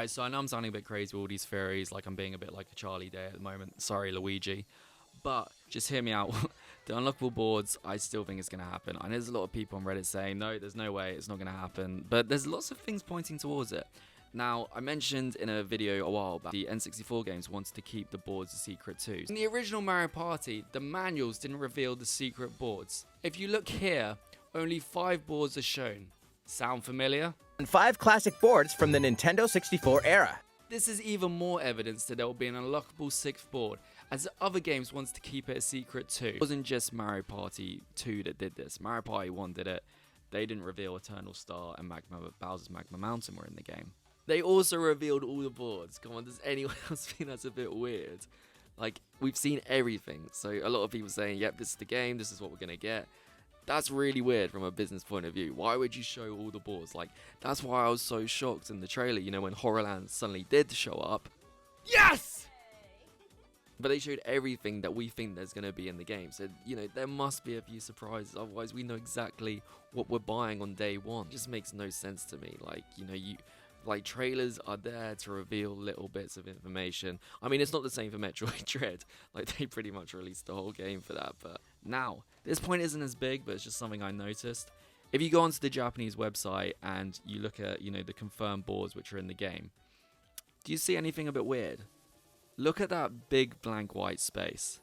Alright, so I know I'm sounding a bit crazy with all these theories, like I'm being a bit like a Charlie Day at the moment. Sorry, Luigi. But just hear me out. The unlockable boards, I still think it's going to happen. And there's a lot of people on Reddit saying, no, there's no way, it's not going to happen. But there's lots of things pointing towards it. Now, I mentioned in a video a while back, the N64 games wanted to keep the boards a secret too. In the original Mario Party, the manuals didn't reveal the secret boards. If you look here, only 5 boards are shown. Sound familiar? And 5 classic boards from the Nintendo 64 era. This is even more evidence that there will be an unlockable 6th board, as the other games wanted to keep it a secret too. It wasn't just Mario Party 2 that did this. Mario Party 1 did it. They didn't reveal Eternal Star and Bowser's Magma Mountain were in the game. They also revealed all the boards. Come on, does anyone else think that's a bit weird? Like, we've seen everything. So a lot of people saying, yep, this is the game, this is what we're going to get. That's really weird from a business point of view. Why would you show all the boards? Like, that's why I was so shocked in the trailer, you know, when Horrorland suddenly did show up. Yes! But they showed everything that we think there's going to be in the game. So, you know, there must be a few surprises. Otherwise, we know exactly what we're buying on day one. It just makes no sense to me. Like, you know, like, trailers are there to reveal little bits of information. I mean, it's not the same for Metroid Dread. Like, they pretty much released the whole game for that. But now, this point isn't as big, but it's just something I noticed. If you go onto the Japanese website and you look at, you know, the confirmed boards which are in the game, do you see anything a bit weird? Look at that big blank white space.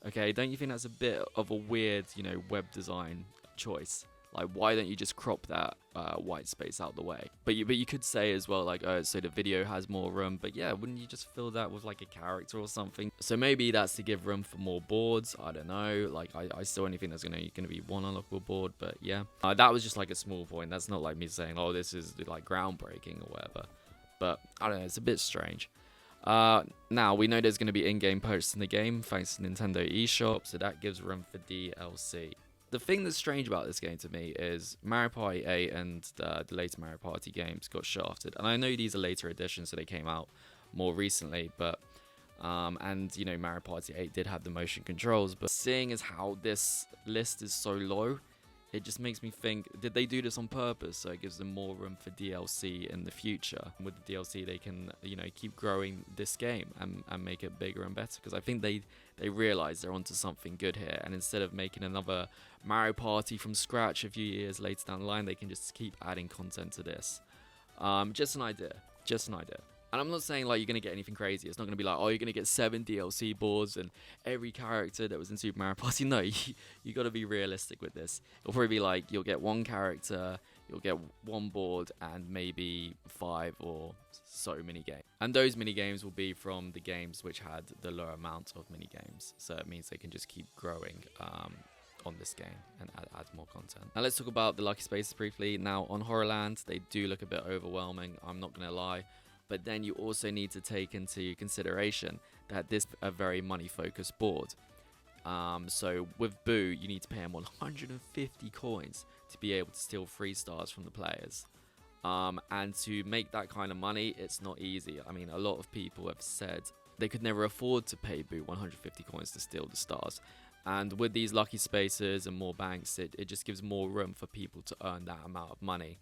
Okay, don't you think that's a bit of a weird, you know, web design choice? Like, why don't you just crop that white space out the way? But you could say as well, like, oh, so the video has more room. But yeah, wouldn't you just fill that with like a character or something? So maybe that's to give room for more boards. I don't know. Like, I still only think there's gonna be one unlockable board. But yeah, that was just like a small point. That's not like me saying, oh, this is like groundbreaking or whatever. But I don't know. It's a bit strange. Now we know there's going to be in-game purchase in the game thanks to Nintendo eShop, so that gives room for DLC. The thing that's strange about this game to me is Mario Party 8 and the later Mario Party games got shafted. And I know these are later editions, so they came out more recently, but and you know, Mario Party 8 did have the motion controls, but seeing as how this list is so low, it just makes me think, did they do this on purpose so it gives them more room for DLC in the future? With the DLC, they can, you know, keep growing this game and make it bigger and better, because I think they realize they're onto something good here, and instead of making another Mario Party from scratch a few years later down the line, they can just keep adding content to this. Just an idea. And I'm not saying like you're going to get anything crazy. It's not going to be like, oh, you're going to get 7 DLC boards and every character that was in Super Mario Party. No, you got to be realistic with this. It'll probably be like you'll get 1 character, you'll get 1 board, and maybe 5 or so mini games. And those mini games will be from the games which had the lower amount of mini games. So it means they can just keep growing on this game and add more content. Now let's talk about the Lucky Spaces briefly. Now on Horrorland, they do look a bit overwhelming. I'm not going to lie. But then you also need to take into consideration that this is a very money-focused board. So with Boo, you need to pay him 150 coins to be able to steal 3 stars from the players. And to make that kind of money, it's not easy. I mean, a lot of people have said they could never afford to pay Boo 150 coins to steal the stars. And with these Lucky Spaces and more banks, it just gives more room for people to earn that amount of money.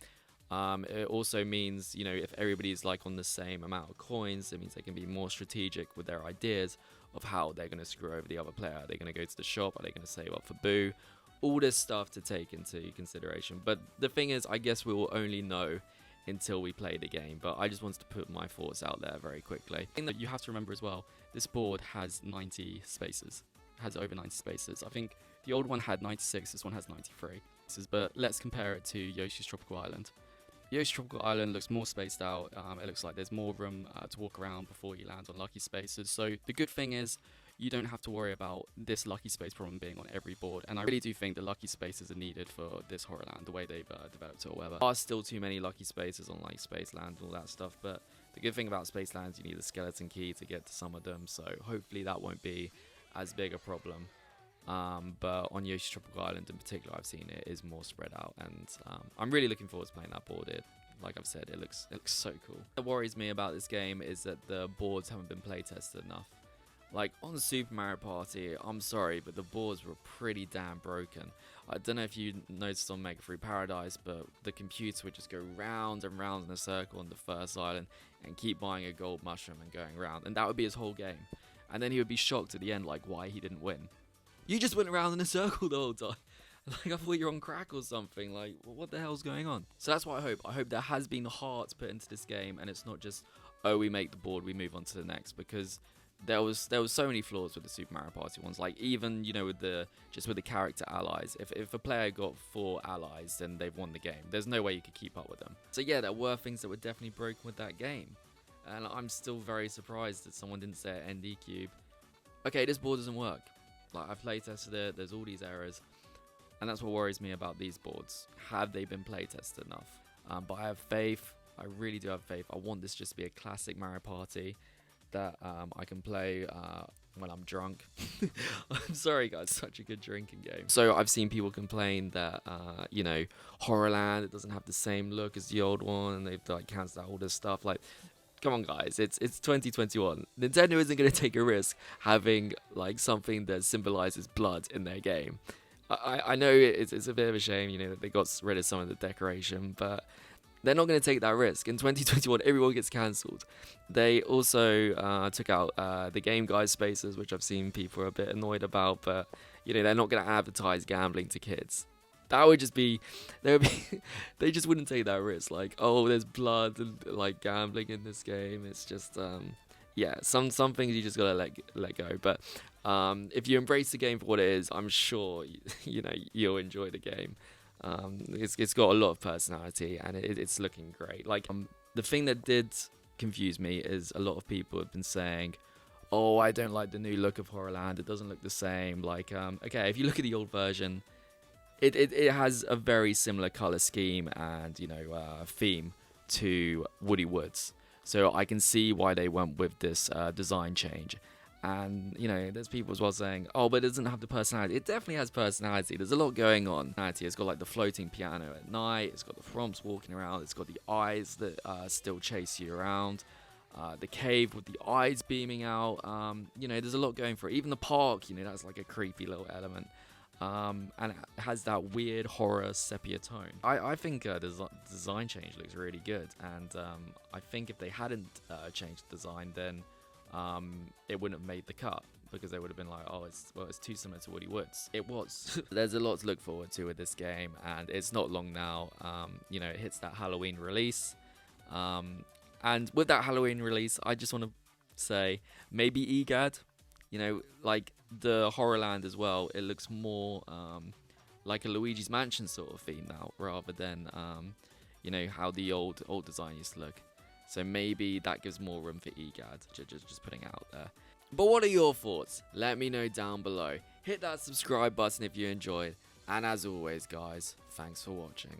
It also means, you know, if everybody's like on the same amount of coins, it means they can be more strategic with their ideas of how they're going to screw over the other player. Are they going to go to the shop? Are they going to save up for Boo? All this stuff to take into consideration. But the thing is, I guess we will only know until we play the game. But I just wanted to put my thoughts out there very quickly. The thing that you have to remember as well, this board has 90 spaces. Has over 90 spaces. I think the old one had 96, this one has 93. But let's compare it to Yoshi's Tropical Island. Yoshi's Tropical Island looks more spaced out. It looks like there's more room to walk around before you land on Lucky Spaces. So the good thing is you don't have to worry about this Lucky Space problem being on every board. And I really do think the Lucky Spaces are needed for this Horrorland, the way they've developed it or whatever. There are still too many Lucky Spaces on like Spaceland and all that stuff. But the good thing about Spaceland, you need a skeleton key to get to some of them. So hopefully that won't be as big a problem. But on Yoshi's Tropical Island in particular, I've seen it is more spread out, and I'm really looking forward to playing that board. Like I've said, it looks so cool. What worries me about this game is that the boards haven't been play tested enough. Like on Super Mario Party, I'm sorry, but the boards were pretty damn broken. I don't know if you noticed on Mega Free Paradise, but the computer would just go round and round in a circle on the first island and keep buying a gold mushroom and going round, and that would be his whole game. And then he would be shocked at the end, like why he didn't win. You just went around in a circle the whole time. Like I thought you were on crack or something. Like what the hell's going on? So that's what I hope. I hope there has been heart put into this game, and it's not just, oh, we make the board, we move on to the next, because there was so many flaws with the Super Mario Party ones. Like even with the character allies, if a player got 4 allies, then they've won the game. There's no way you could keep up with them. So yeah, there were things that were definitely broken with that game, and I'm still very surprised that someone didn't say at ND Cube, okay, this board doesn't work. Like I've playtested it, there's all these errors, and that's what worries me about these boards. Have they been playtested enough? But I have faith. I really do have faith. I want this just to be a classic Mario Party that I can play when I'm drunk. I'm sorry guys, such a good drinking game. So I've seen people complain that Horrorland, it doesn't have the same look as the old one, and they've like cancelled out all this stuff. Like, come on guys, it's 2021. Nintendo isn't going to take a risk having like something that symbolizes blood in their game. I know it's a bit of a shame, that they got rid of some of the decoration, but they're not going to take that risk. In 2021, everyone gets cancelled. They also took out the Game Guys spaces, which I've seen people are a bit annoyed about, but they're not going to advertise gambling to kids. That would just be, they just wouldn't take that risk. Like, oh, there's blood and like gambling in this game. It's just, some things you just gotta let go. But if you embrace the game for what it is, I'm sure you'll enjoy the game. It's got a lot of personality, and it's looking great. Like the thing that did confuse me is a lot of people have been saying, oh, I don't like the new look of Horrorland, it doesn't look the same. Like okay, if you look at the old version, it has a very similar color scheme and theme to Woody Woods, so I can see why they went with this design change. And, there's people as well saying, oh, but it doesn't have the personality. It definitely has personality. There's a lot going on. It's got, like, the floating piano at night. It's got the Thromps walking around. It's got the eyes that still chase you around. The cave with the eyes beaming out. There's a lot going for it. Even the park, that's, like, a creepy little element. And it has that weird horror sepia tone. I think the design change looks really good. And I think if they hadn't changed the design, then it wouldn't have made the cut, because they would have been like, oh, it's too similar to Woody Woods. It was. There's a lot to look forward to with this game, and it's not long now. It hits that Halloween release, and with that Halloween release, I just want to say maybe EGAD, like the Horrorland as well. It looks more like a Luigi's Mansion sort of theme now, rather than how the old design used to look. So maybe that gives more room for EGAD, just putting it out there. But what are your thoughts? Let me know down below. Hit that subscribe button if you enjoyed. And as always, guys, thanks for watching.